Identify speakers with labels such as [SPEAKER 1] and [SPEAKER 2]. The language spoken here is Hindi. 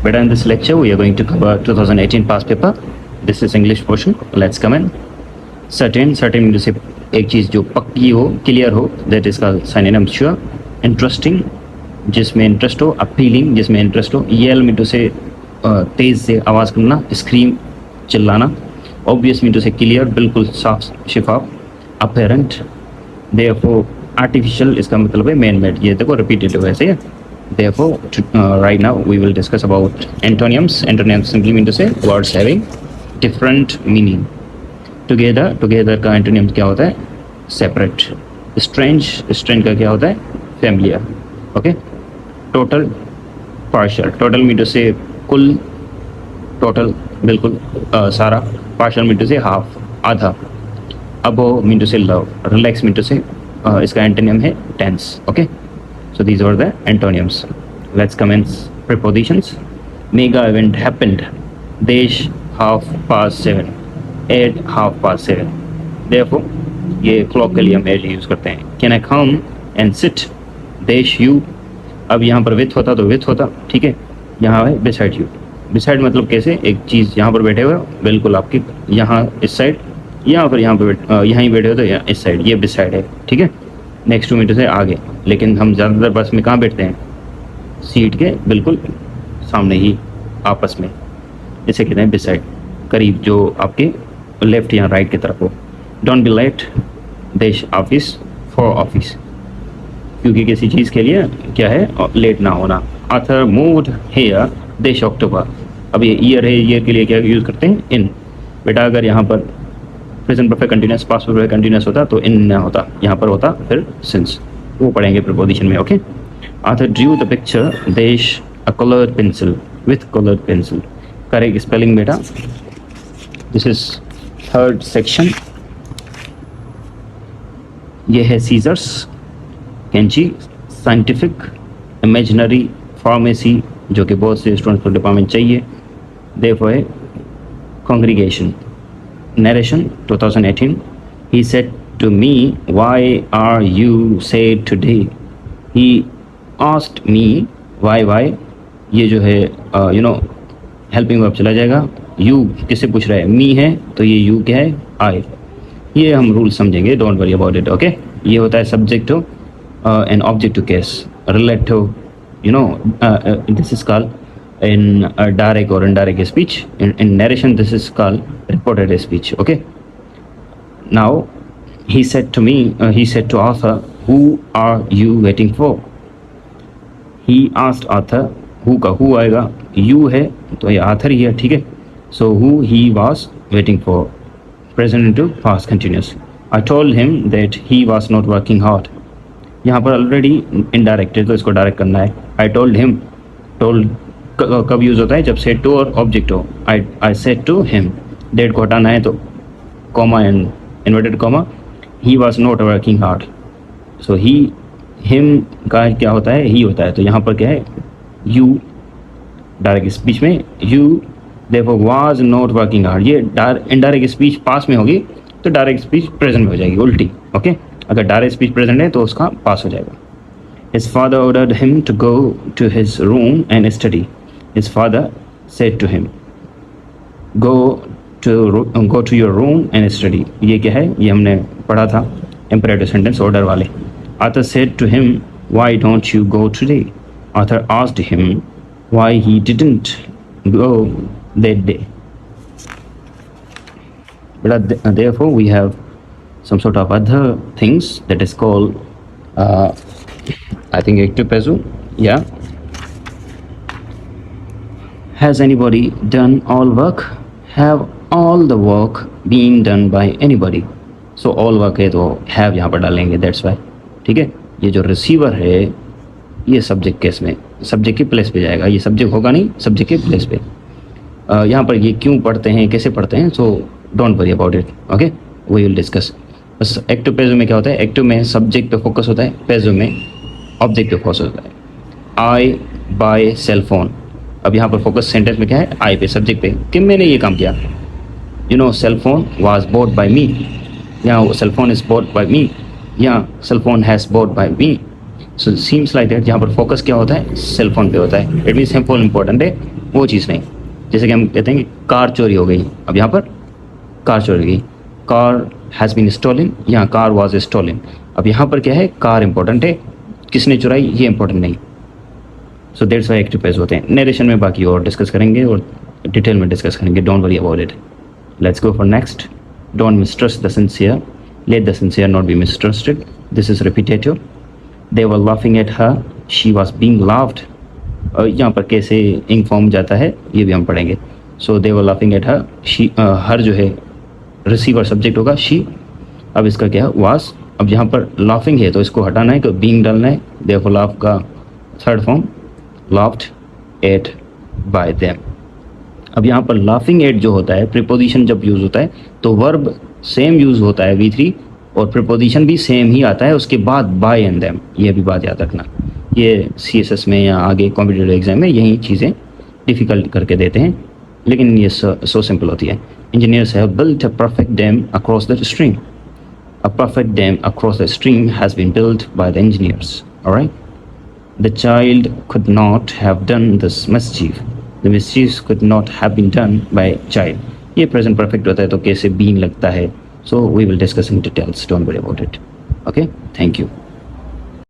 [SPEAKER 1] But in this lecture, we are going to cover 2018 past paper. This is English portion. Let's come in. Certain जैसे एक चीज़ जो पक्की हो, क्लियर हो, that is called synonym sure. Interesting, जिसमें इंटरेस्ट हो. अपीलिंग, जिसमें इंटरेस्ट हो. येल मीन टू से तेज़ से आवाज़ करना, स्क्रीम चिल्लाना. ऑब्वियस मीन टू से क्लियर, बिल्कुल साफ शिफाफ. अपरेंट, देयरफॉर आर्टिफिशियल, इसका मतलब है मैन मेड. ये देखो रिपीटेड वैसे है. Therefore, right now we will discuss about antonyms. Antonyms simply mean to say words having different meaning. Together का antonyms क्या होता है? Separate. Strange का क्या होता है? Familiar. Okay. Total, partial. Total mean to say कुल, total बिल्कुल सारा. Partial mean to say half, आधा. Above mean to say love. Relax mean to say इसका antonym है tense. Okay. So these were the antonyms. Let's commence prepositions. Mega event happened. Desh 7:30. At 7:30. Therefore, ये clock के लिए हम as use करते हैं. Can I come and sit? Desh you. अब यहाँ पर with होता तो with होता, ठीक है. यहाँ है beside you. Beside मतलब कैसे? एक चीज़ यहाँ पर बैठे हुए हो, बिल्कुल आपकी यहाँ इस साइड, यहाँ पर यहाँ पर यहाँ ही बैठे हो तो यहाँ इस साइड, ये beside है, ठीक है. नेक्स्ट टू मीटर से आगे. लेकिन हम ज़्यादातर बस में कहाँ बैठते हैं? सीट के बिल्कुल सामने ही आपस में, इसे कहते हैं बिसाइड, करीब, जो आपके लेफ्ट या राइट की तरफ हो. Don't be late. देश ऑफिस फॉर ऑफिस, क्योंकि किसी चीज़ के लिए क्या है, लेट ना होना. आथर मूव्ड हेयर देश अक्टूबर. अब ये ईयर है, ईयर के लिए क्या यूज़ करते हैं? इन. बेटा अगर यहाँ पर present perfect continuous, past perfect continuous होता तो इन ना होता, यहाँ पर होता फिर सिंस. वो पढ़ेंगे प्रीपोजिशन में. Okay. Author drew the picture देश a coloured pencil with coloured pencil. Correct spelling बेटा. This is third section. ये है सीजर्स, कैंची, साइंटिफिक, इमेजिनरी, फार्मेसी, जो कि बहुत से स्टूडेंट्स को डिपार्टमेंट चाहिए. देयरफॉर है congregation. Narration 2018. He said to me, why are you sad today? He asked me, why. ये जो है हेल्पिंग वर्ब चला जाएगा. you किससे पूछ रहा है? me है तो ये you क्या है? I. ये हम रूल समझेंगे, don't worry about it. Okay. ये होता है subjective and objective case. Relative, this is called in direct or indirect speech. In narration, this is called reported speech. Okay. Now, he said to Arthur, who are you waiting for? He asked Arthur, who का who आएगा, you है तो ये Arthur ही है, ठीक है. So who he was waiting for. Present into past continuous. I told him that he was not working hard. यहाँ पर ऑलरेडी indirect है तो इसको डायरेक्ट करना है. I told him. told कब यूज़ होता है? जब सेड टू और ऑब्जेक्ट हो. I said to him. That को हटाना है तो comma and inverted comma. He was not working hard. So he, him का क्या होता है? ही होता है. तो यहाँ पर क्या है? यू. डायरेक्ट स्पीच में you, therefore was not working hard. ये इनडायरेक्ट स्पीच पास में होगी तो डायरेक्ट स्पीच प्रेजेंट में हो जाएगी, उल्टी. ओके. अगर डायरेक्ट स्पीच प्रेजेंट है तो उसका पास हो जाएगा. His father ordered him to go to his room and study. His father said to him, go to your room and study. ये क्या है? ये हमने पढ़ा था imperative sentence order वाले. Arthur said to him, why don't you go today? Arthur asked him why he didn't go that day. But therefore we have some sort of other things that is called I think active passive. Yeah. Has anybody done all work? Have all the work been done by anybody? So all work है तो have यहाँ पर डालेंगे, that's why. ठीक है. ये जो रिसीवर है ये सब्जेक्ट केस में सब्जेक्ट के प्लेस पे जाएगा. ये सब्जेक्ट होगा नहीं, सब्जेक्ट के प्लेस पे. यहाँ पर ये क्यों पढ़ते हैं, कैसे पढ़ते हैं, so don't worry about it. Okay. We will discuss. बस एक्टिव पेसिव में क्या होता है? एक्टिव में सब्जेक्ट पे फोकस होता है, पेसिव में ऑब्जेक्ट पे फोकस होता है. आई बाय सेल फोन. अब यहाँ पर फोकस सेंटेंस में क्या है? आई पे, सब्जेक्ट पे, कि मैंने ये काम किया. Cell phone was bought by me. यहाँ cell phone is bought by me. यहाँ cell phone has bought by me. So seems like that. यहाँ पर फोकस क्या होता है? सेल फोन पे होता है. इट मीन्स हेल्पफुल इंपॉर्टेंट है. वो चीज़ नहीं। जैसे कि हम कहते हैं कि कार चोरी हो गई, अब यहाँ पर कार चोरी हो गई, कार हैज़ बीन स्टोलन, यहाँ कार वाज स्टोलन। अब यहाँ पर क्या है, कार इंपॉर्टेंट है, किसने चुराई ये इंपॉर्टेंट नहीं। So that's why active page होते हैं। नरेशन में बाकी और डिस्कस करेंगे और डिटेल में डिस्कस करेंगे, don't worry about it. Let's go for next. Don't mistrust the sincere, let the sincere not be mistrusted. This is repetitive. They were laughing at her, she was being laughed. यहाँ पर कैसे इंक फॉर्म जाता है ये भी हम पढ़ेंगे। So they were laughing at her, she, her जो है रिसीवर सब्जेक्ट होगा शी। अब इसका क्या है, वास। अब यहाँ पर लाफिंग है तो इसको हटाना है, तो बीइंग डालना है। देखो लाफ का third form laughed eight bye them. अब यहाँ पर लाफिंग एट जो होता है, प्रीपोजिशन जब यूज़ होता है तो वर्ब सेम यूज़ होता है V3, और प्रीपोजिशन भी सेम ही आता है उसके बाद बाय एंड देम। ये भी बात याद रखना, ये CSS में या आगे कॉम्पिटिटिव एग्जाम में यही चीज़ें डिफ़िकल्ट करके देते हैं, लेकिन ये सो सिंपल होती है। Engineers have built a perfect dam across the stream. A perfect dam across the stream has been built by the engineers. All right. The child could not have done this mischief. The mischief could not have been done by child. ये present perfect होता है तो कैसे being लगता है. So we will discuss in details. Don't worry about it. Okay. Thank you.